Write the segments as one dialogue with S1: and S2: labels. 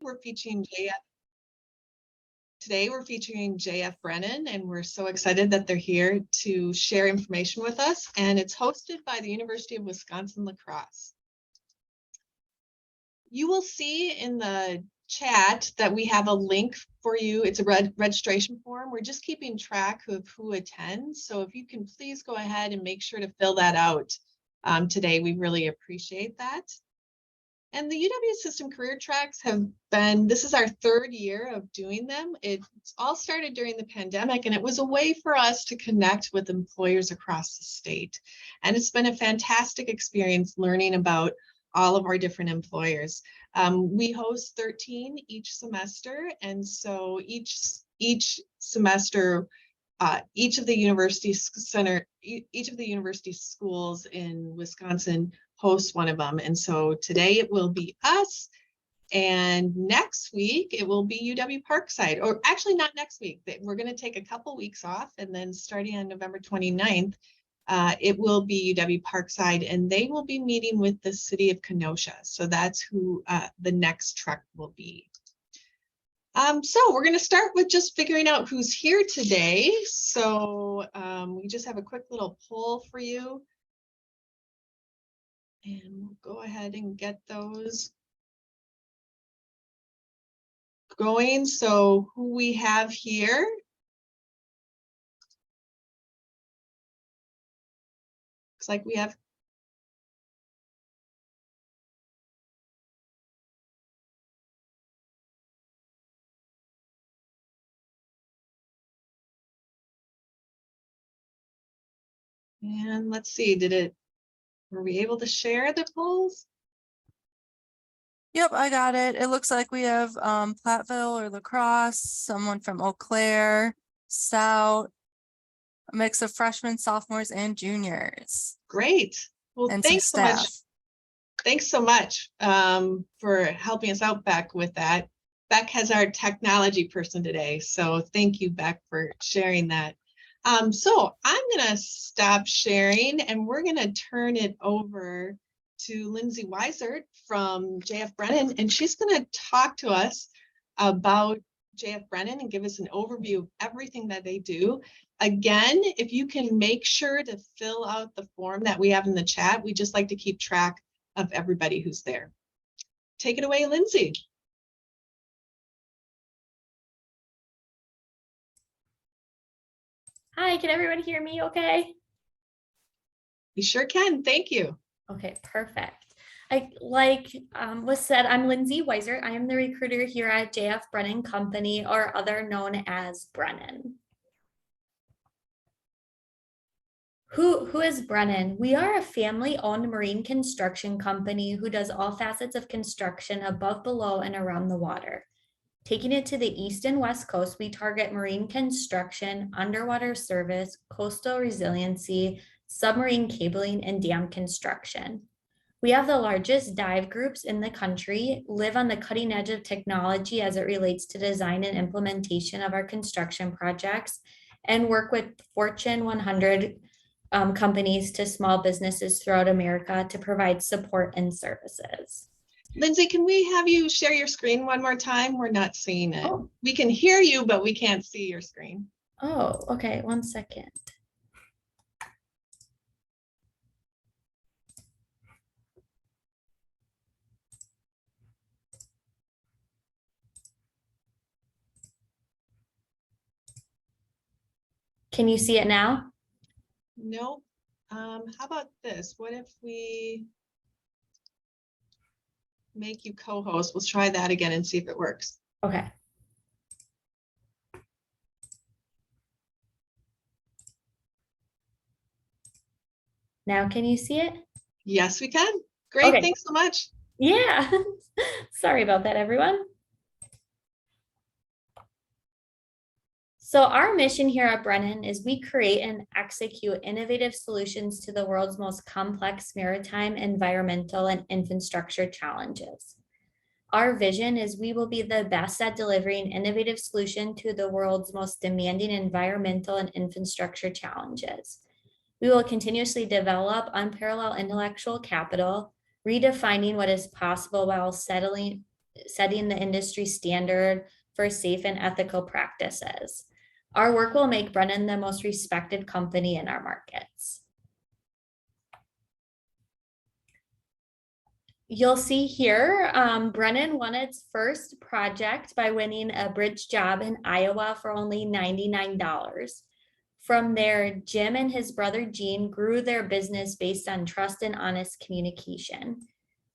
S1: We're featuring Today we're featuring JF Brennan, and we're so excited that they're here to share information with us. And it's hosted by the University of Wisconsin-La Crosse. You will see in the chat that we have a link for you. It's a registration form. We're just keeping track of who attends. So if you can please go ahead and make sure to fill that out today, we really appreciate that. And the UW System Career Tracks this is our third year of doing them. It's all started during the pandemic, and it was a way for us to connect with employers across the state. And it's been a fantastic experience learning about all of our different employers. We host 13 each semester, and so each semester, each of the university schools in Wisconsin hosts one of them. And so today it will be us, and next week it will be UW Parkside, or actually not next week. We're going to take a couple weeks off, and then starting on November 29th, it will be UW Parkside, and they will be meeting with the city of Kenosha. So that's who the next trek will be. So we're going to start with just figuring out who's here today. So we just have a quick little poll for you. And we'll go ahead and get those going. So who we have here. Looks like we have and let's see, were we able to share the polls?
S2: Yep, I got it. It looks like we have Platteville or La Crosse, someone from Eau Claire, Stout, a mix of freshmen, sophomores, and juniors.
S1: Great. Well,
S2: and
S1: thanks so much.
S2: Staff.
S1: Thanks so much for helping us out, Beck, with that. Beck has our technology person today, so thank you, Beck, for sharing that. So I'm going to stop sharing, and we're going to turn it over to Lindsay Weisert from JF Brennan, and she's going to talk to us about JF Brennan and give us an overview of everything that they do. Again, if you can make sure to fill out the form that we have in the chat, we just like to keep track of everybody who's there. Take it away, Lindsay.
S3: Hi, can everyone hear me okay?
S1: You sure can, thank you.
S3: Okay, perfect. Like was said, I'm Lindsay Weiser. I am the recruiter here at JF Brennan Company, or other known as Brennan. Who is Brennan? We are a family-owned marine construction company who does all facets of construction above, below, and around the water. Taking it to the East and West Coast, we target marine construction, underwater service, coastal resiliency, submarine cabling, and dam construction. We have the largest dive groups in the country, live on the cutting edge of technology as it relates to design and implementation of our construction projects, and work with Fortune 100 companies to small businesses throughout America to provide support and services.
S1: Lindsay, can we have you share your screen one more time? We're not seeing it.
S3: Oh.
S1: We can hear you, but we can't see your screen.
S3: Oh, okay, 1 second. Can you see it now?
S1: Nope. How about this? What if we make you co-host? We'll try that again and see if it works.
S3: Okay. Now, can you see it?
S1: Yes, we can. Great.
S3: Okay.
S1: Thanks so much.
S3: Yeah. Sorry about that, everyone. So our mission here at Brennan is we create and execute innovative solutions to the world's most complex maritime, environmental, and infrastructure challenges. Our vision is we will be the best at delivering innovative solutions to the world's most demanding environmental and infrastructure challenges. We will continuously develop unparalleled intellectual capital, redefining what is possible while setting the industry standard for safe and ethical practices. Our work will make Brennan the most respected company in our markets. You'll see here, Brennan won its first project by winning a bridge job in Iowa for only $99. From there, Jim and his brother Gene grew their business based on trust and honest communication.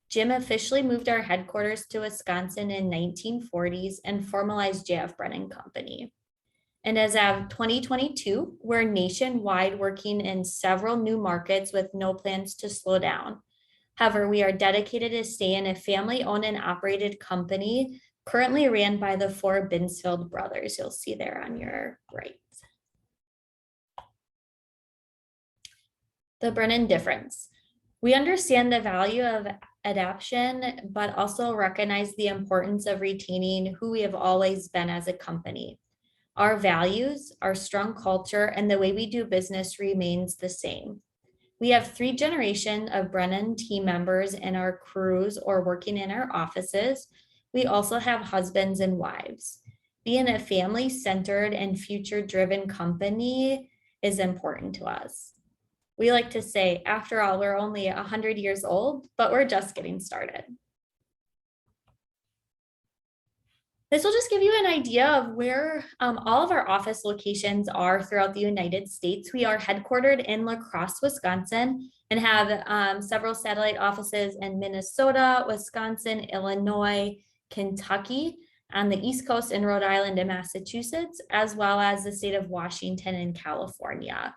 S3: Jim officially moved our headquarters to Wisconsin in 1940s and formalized JF Brennan Company. And as of 2022, we're nationwide, working in several new markets with no plans to slow down. However, we are dedicated to stay in a family-owned and operated company currently ran by the 4 Binsfeld brothers. You'll see there on your right. The Brennan difference. We understand the value of adaptation, but also recognize the importance of retaining who we have always been as a company. Our values, our strong culture, and the way we do business remains the same. We have 3 generations of Brennan team members in our crews or working in our offices. We also have husbands and wives. Being a family-centered and future-driven company is important to us. We like to say, after all, we're only 100 years old, but we're just getting started. This will just give you an idea of where all of our office locations are throughout the United States. We are headquartered in La Crosse, Wisconsin, and have several satellite offices in Minnesota, Wisconsin, Illinois, Kentucky, on the East Coast in Rhode Island and Massachusetts, as well as the state of Washington and California.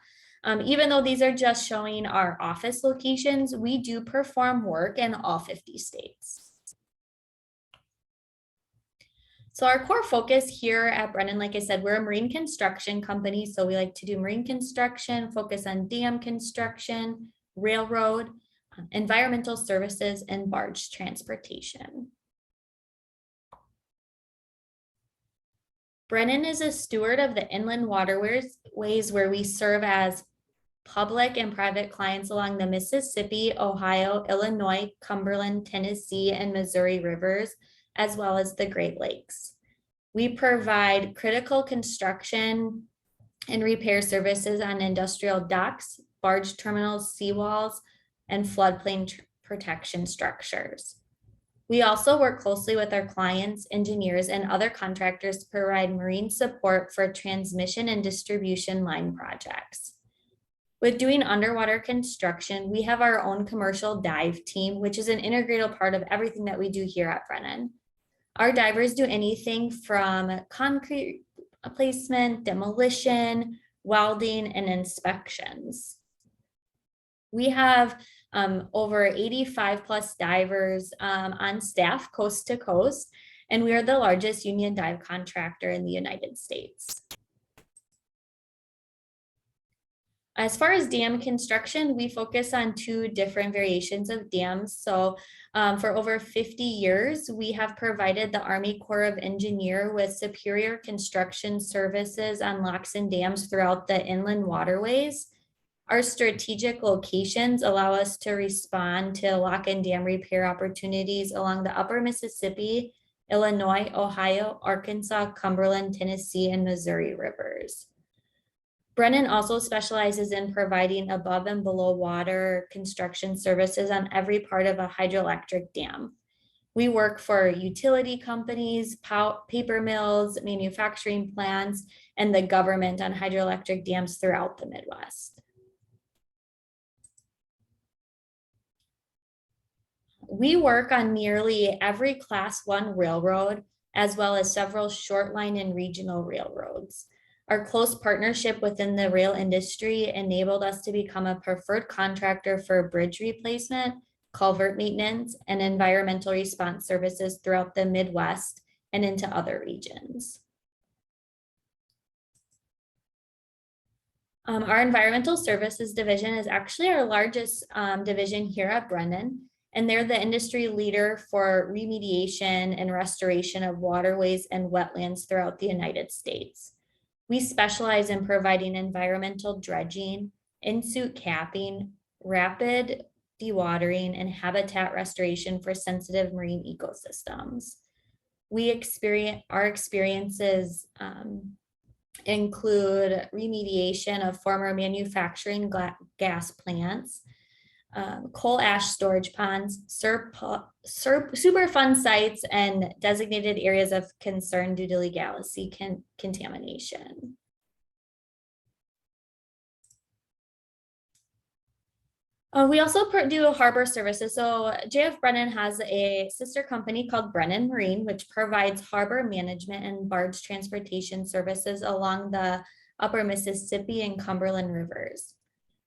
S3: Even though these are just showing our office locations, we do perform work in all 50 states. So our core focus here at Brennan, like I said, we're a marine construction company. So we like to do marine construction, focus on dam construction, railroad, environmental services, and barge transportation. Brennan is a steward of the inland waterways where we serve as public and private clients along the Mississippi, Ohio, Illinois, Cumberland, Tennessee, and Missouri rivers, as well as the Great Lakes. We provide critical construction and repair services on industrial docks, barge terminals, seawalls, and floodplain protection structures. We also work closely with our clients, engineers, and other contractors to provide marine support for transmission and distribution line projects. With doing underwater construction, we have our own commercial dive team, which is an integral part of everything that we do here at Brennan. Our divers do anything from concrete placement, demolition, welding, and inspections. We have over 85 plus divers on staff coast to coast, and we are the largest union dive contractor in the United States. As far as dam construction, we focus on 2 different variations of dams. So for over 50 years, we have provided the Army Corps of Engineers with superior construction services on locks and dams throughout the inland waterways. Our strategic locations allow us to respond to lock and dam repair opportunities along the upper Mississippi, Illinois, Ohio, Arkansas, Cumberland, Tennessee, and Missouri rivers. Brennan also specializes in providing above and below water construction services on every part of a hydroelectric dam. We work for utility companies, paper mills, manufacturing plants, and the government on hydroelectric dams throughout the Midwest. We work on nearly every Class 1 railroad, as well as several short line and regional railroads. Our close partnership within the rail industry enabled us to become a preferred contractor for bridge replacement, culvert maintenance, and environmental response services throughout the Midwest and into other regions. Our environmental services division is actually our largest division here at Brennan, and they're the industry leader for remediation and restoration of waterways and wetlands throughout the United States. We specialize in providing environmental dredging, in-situ capping, rapid dewatering, and habitat restoration for sensitive marine ecosystems. Our experiences include remediation of former manufacturing gas plants, coal ash storage ponds, Superfund sites, and designated areas of concern due to legacy contamination. We also do harbor services. So JF Brennan has a sister company called Brennan Marine, which provides harbor management and barge transportation services along the upper Mississippi and Cumberland rivers.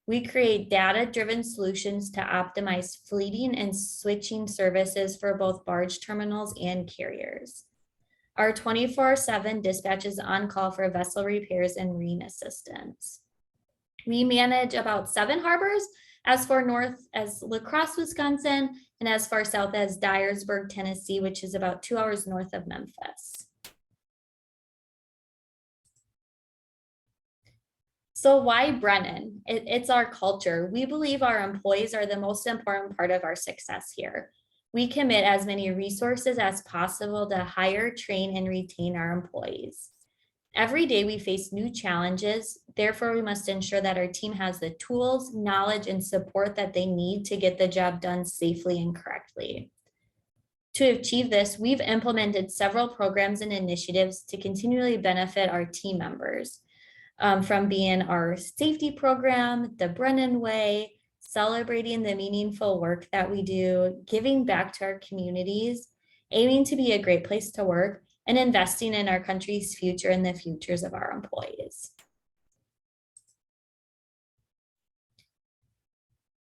S3: We create data-driven solutions to optimize fleeting and switching services for both barge terminals and carriers. Our 24/7 dispatch is on call for vessel repairs and marine assistance. We manage about 7 harbors, as far north as La Crosse, Wisconsin, and as far south as Dyersburg, Tennessee, which is about 2 hours north of Memphis. So why Brennan? It's our culture. We believe our employees are the most important part of our success here. We commit as many resources as possible to hire, train, and retain our employees. Every day we face new challenges. Therefore, we must ensure that our team has the tools, knowledge, and support that they need to get the job done safely and correctly. To achieve this, we've implemented several programs and initiatives to continually benefit our team members, from being our safety program, the Brennan Way, celebrating the meaningful work that we do, giving back to our communities, aiming to be a great place to work, and investing in our country's future and the futures of our employees.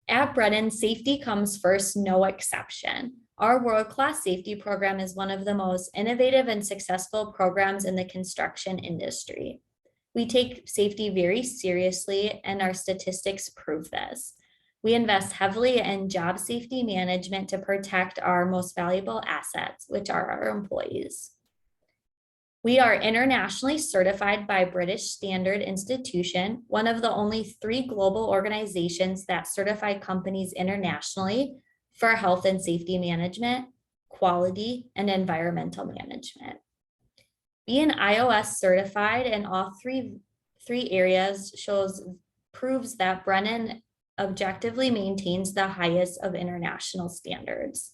S3: At Brennan, safety comes first, no exception. Our world-class safety program is one of the most innovative and successful programs in the construction industry. We take safety very seriously, and our statistics prove this. We invest heavily in job safety management to protect our most valuable assets, which are our employees. We are internationally certified by British Standard Institution, one of the only 3 global organizations that certify companies internationally for health and safety management, quality, and environmental management. Being iOS certified in all three areas proves that Brennan objectively maintains the highest of international standards.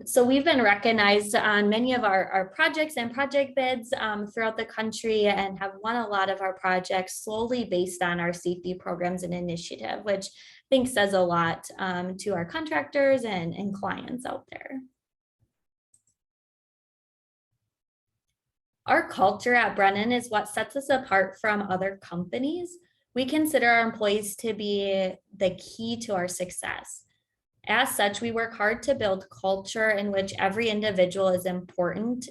S3: So we've been recognized on many of our projects and project bids throughout the country, and have won a lot of our projects solely based on our safety programs and initiative, which I think says a lot to our contractors and clients out there. Our culture at Brennan is what sets us apart from other companies. We consider our employees to be the key to our success. As such, we work hard to build culture in which every individual is important.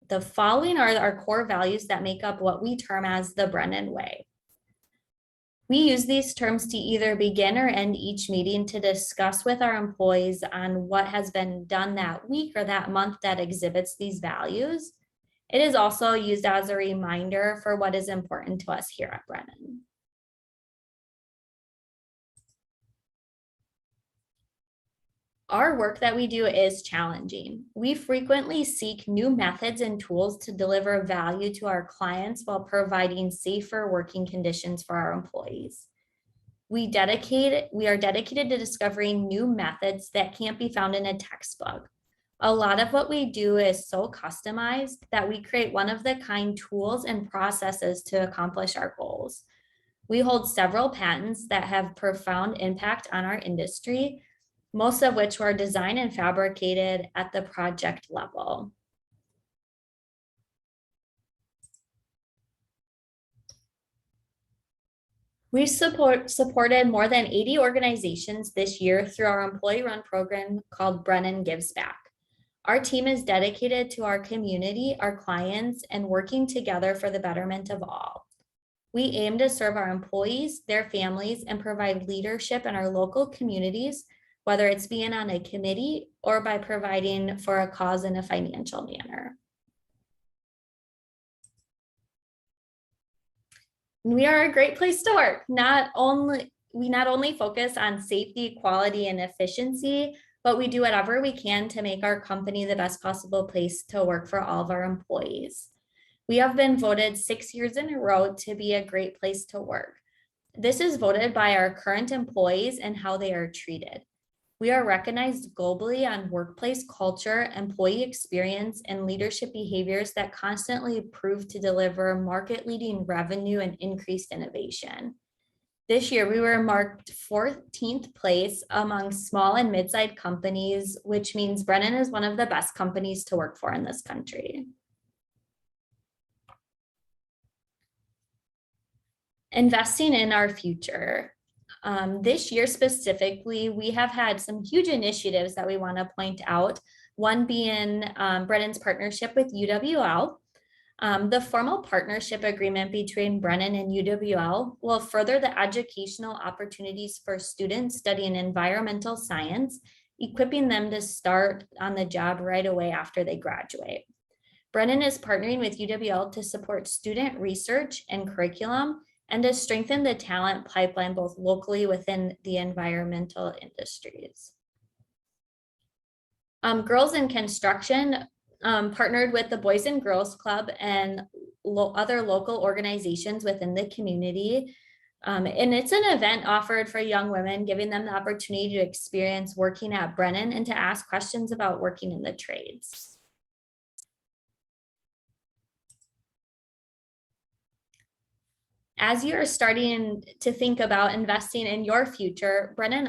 S3: The following are our core values that make up what we term as the Brennan Way. We use these terms to either begin or end each meeting to discuss with our employees on what has been done that week or that month that exhibits these values. It is also used as a reminder for what is important to us here at Brennan. Our work that we do is challenging. We frequently seek new methods and tools to deliver value to our clients while providing safer working conditions for our employees. We are dedicated to discovering new methods that can't be found in a textbook. A lot of what we do is so customized that we create one-of-the-kind tools and processes to accomplish our goals. We hold several patents that have profound impact on our industry, most of which were designed and fabricated at the project level. We supported more than 80 organizations this year through our employee-run program called Brennan Gives Back. Our team is dedicated to our community, our clients, and working together for the betterment of all. We aim to serve our employees, their families, and provide leadership in our local communities, whether it's being on a committee or by providing for a cause in a financial manner. We are a great place to work. We not only focus on safety, quality, and efficiency, but we do whatever we can to make our company the best possible place to work for all of our employees. We have been voted 6 years in a row to be a great place to work. This is voted by our current employees and how they are treated. We are recognized globally on workplace culture, employee experience, and leadership behaviors that constantly prove to deliver market-leading revenue and increased innovation. This year, we were marked 14th place among small and mid-sized companies, which means Brennan is one of the best companies to work for in this country. Investing in our future. This year specifically, we have had some huge initiatives that we want to point out. One being Brennan's partnership with UWL. The formal partnership agreement between Brennan and UWL will further the educational opportunities for students studying environmental science, equipping them to start on the job right away after they graduate. Brennan is partnering with UWL to support student research and curriculum and to strengthen the talent pipeline both locally within the environmental industries. Girls in Construction partnered with the Boys and Girls Club and other local organizations within the community. And it's an event offered for young women, giving them the opportunity to experience working at Brennan and to ask questions about working in the trades. As you're starting to think about investing in your future, Brennan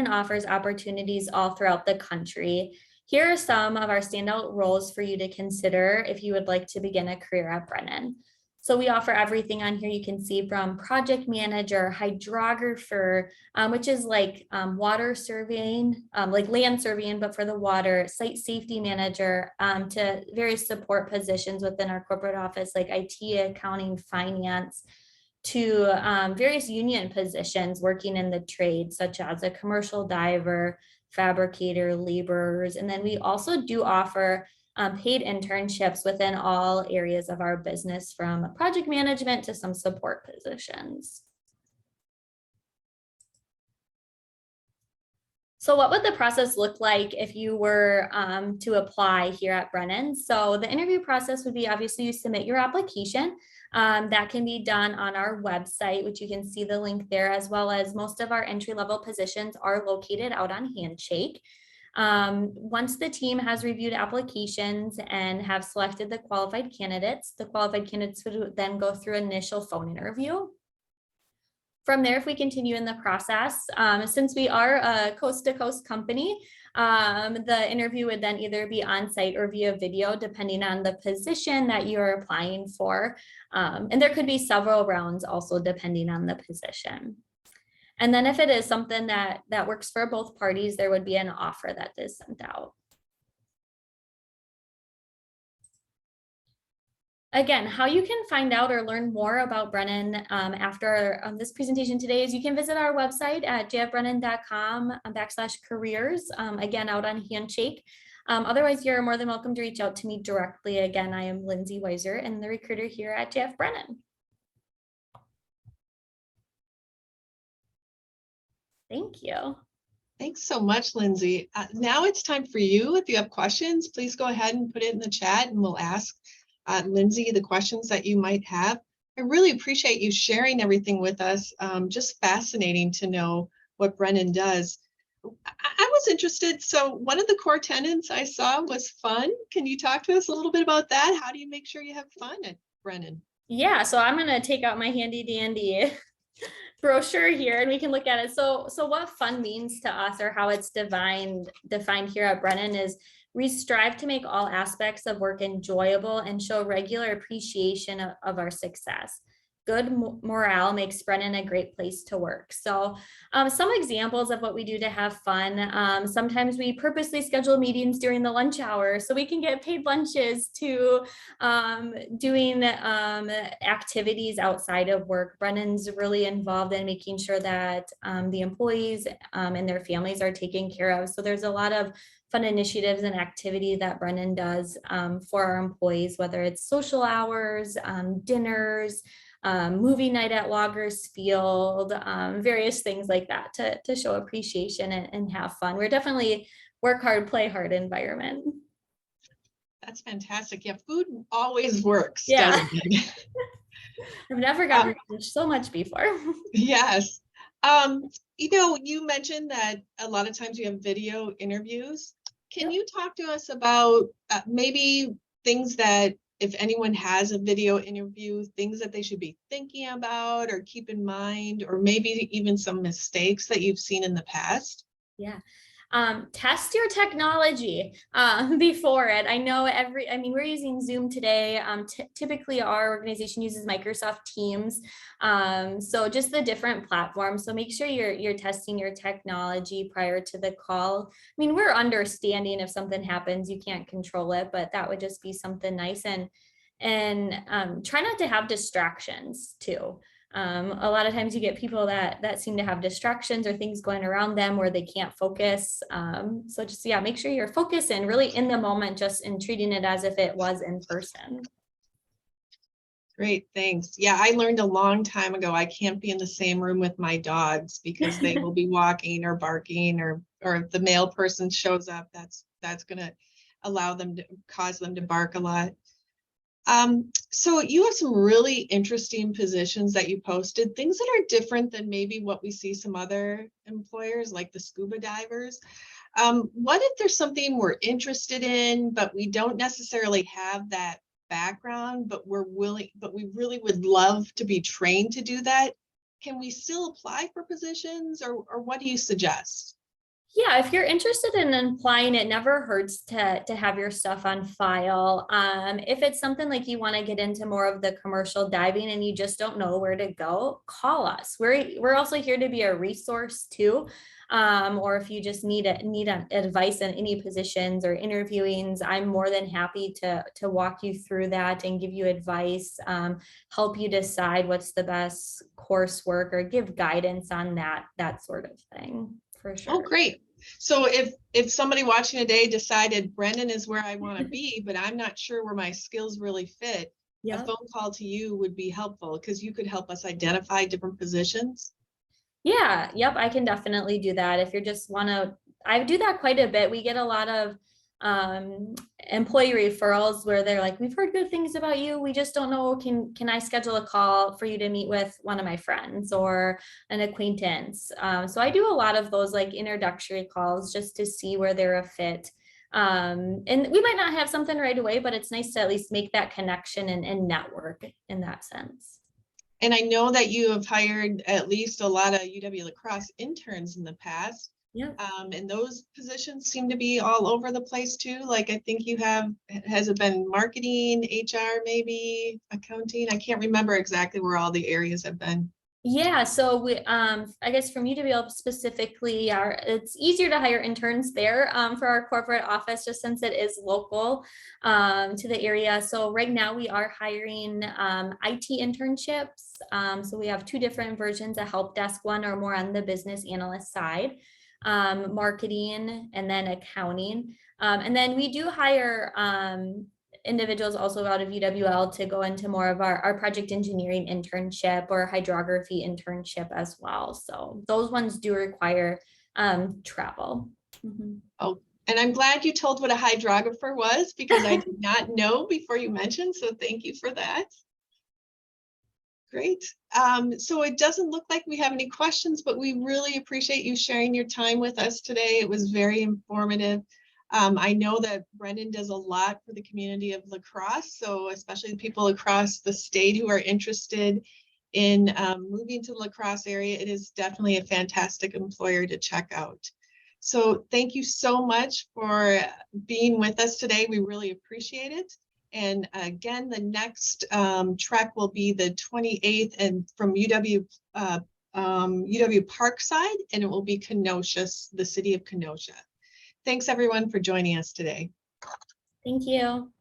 S3: offers opportunities all throughout the country. Here are some of our standout roles for you to consider if you would like to begin a career at Brennan. So we offer everything on here. You can see from project manager, hydrographer, which is like water surveying, like land surveying, but for the water, site safety manager, to various support positions within our corporate office, like IT, accounting, finance, to various union positions working in the trade, such as a commercial diver, fabricator, laborers. And then we also do offer paid internships within all areas of our business, from project management to some support positions. So what would the process look like if you were to apply here at Brennan? So the interview process would be, obviously you submit your application. That can be done on our website, which you can see the link there, as well as most of our entry-level positions are located out on Handshake. Once the team has reviewed applications and have selected the qualified candidates would then go through initial phone interview. From there, if we continue in the process, since we are a coast-to-coast company, the interview would then either be on-site or via video, depending on the position that you're applying for. And there could be several rounds also, depending on the position. And then if it is something that works for both parties, there would be an offer that is sent out. Again, how you can find out or learn more about Brennan after this presentation today is you can visit our website at jfbrennan.com/careers, again, out on Handshake. Otherwise, you're more than welcome to reach out to me directly. Again, I am Lindsay Weiser and the recruiter here at JF Brennan. Thank you.
S1: Thanks so much, Lindsay. Now it's time for you. If you have questions, please go ahead and put it in the chat and we'll ask Lindsay the questions that you might have. I really appreciate you sharing everything with us. Just fascinating to know what Brennan does. I was interested. So one of the core tenets I saw was fun. Can you talk to us a little bit about that? How do you make sure you have fun at Brennan?
S3: Yeah, so I'm going to take out my handy dandy brochure here and we can look at it. So what fun means to us, or how it's defined here at Brennan, is we strive to make all aspects of work enjoyable and show regular appreciation of our success. Good morale makes Brennan a great place to work. So some examples of what we do to have fun. Sometimes we purposely schedule meetings during the lunch hour so we can get paid lunches, to doing activities outside of work. Brennan's really involved in making sure that the employees and their families are taken care of. So there's a lot of fun initiatives and activity that Brennan does for our employees, whether it's social hours, dinners, movie night at Loggers Field, various things like that to show appreciation and have fun. We're definitely work hard, play hard environment.
S1: That's fantastic. Yeah, food always works,
S3: Yeah.
S1: doesn't it?
S3: I've never gotten so much before.
S1: Yes. You mentioned that a lot of times you have video interviews. Can you talk to us about maybe things that, if anyone has a video interview, things that they should be thinking about or keep in mind, or maybe even some mistakes that you've seen in the past?
S3: Yeah. Test your technology before it. I know we're using Zoom today. Typically our organization uses Microsoft Teams. So just the different platforms. So make sure you're testing your technology prior to the call. I mean, we're understanding if something happens, you can't control it, but that would just be something nice. And try not to have distractions too. A lot of times you get people that seem to have distractions or things going around them where they can't focus. So just, make sure you're focused and really in the moment, just in treating it as if it was in person.
S1: Great, thanks. Yeah, I learned a long time ago, I can't be in the same room with my dogs because they will be walking or barking, or if the male person shows up, that's gonna cause them to bark a lot. So you have some really interesting positions that you posted, things that are different than maybe what we see some other employers, like the scuba divers. What if there's something we're interested in, but we don't necessarily have that background, but we really would love to be trained to do that? Can we still apply for positions, or what do you suggest?
S3: Yeah, if you're interested in applying, it never hurts to have your stuff on file. If it's something like you want to get into more of the commercial diving and you just don't know where to go, call us. We're also here to be a resource too. Or if you just need advice on any positions or interviewings, I'm more than happy to walk you through that and give you advice, help you decide what's the best coursework, or give guidance on that sort of thing. For sure.
S1: Oh, great. So if somebody watching today decided Brennan is where I want to be, but I'm not sure where my skills really fit, a phone call to you would be helpful, because you could help us identify different positions.
S3: Yeah, yep, I can definitely do that. If you just want to, I do that quite a bit. We get a lot of employee referrals where they're like, we've heard good things about you, we just don't know, can I schedule a call for you to meet with one of my friends or an acquaintance? So I do a lot of those like introductory calls just to see where they're a fit. And we might not have something right away, but it's nice to at least make that connection and network in that sense.
S1: And I know that you have hired at least a lot of UW La Crosse interns in the past.
S3: Yeah.
S1: And those positions seem to be all over the place too. Like, I think you have, has it been marketing, HR, maybe accounting? I can't remember exactly where all the areas have been.
S3: Yeah, so we, I guess from UW specifically, it's easier to hire interns there for our corporate office, just since it is local to the area. So right now we are hiring IT internships. So we have two different versions: a help desk one, or more on the business analyst side, marketing, and then accounting. And then we do hire individuals also out of UWL to go into more of our project engineering internship or hydrography internship as well. So those ones do require travel. Mm-hmm.
S1: Oh, and I'm glad you told what a hydrographer was, because I did not know before you mentioned. So thank you for that. Great. So it doesn't look like we have any questions, but we really appreciate you sharing your time with us today. It was very informative. I know that Brennan does a lot for the community of La Crosse, so especially the people across the state who are interested in moving to the La Crosse area, it is definitely a fantastic employer to check out. So thank you so much for being with us today. We really appreciate it. And again, the next trek will be the 28th, and from UW Parkside, and it will be Kenosha, the city of Kenosha. Thanks everyone for joining us today.
S3: Thank you.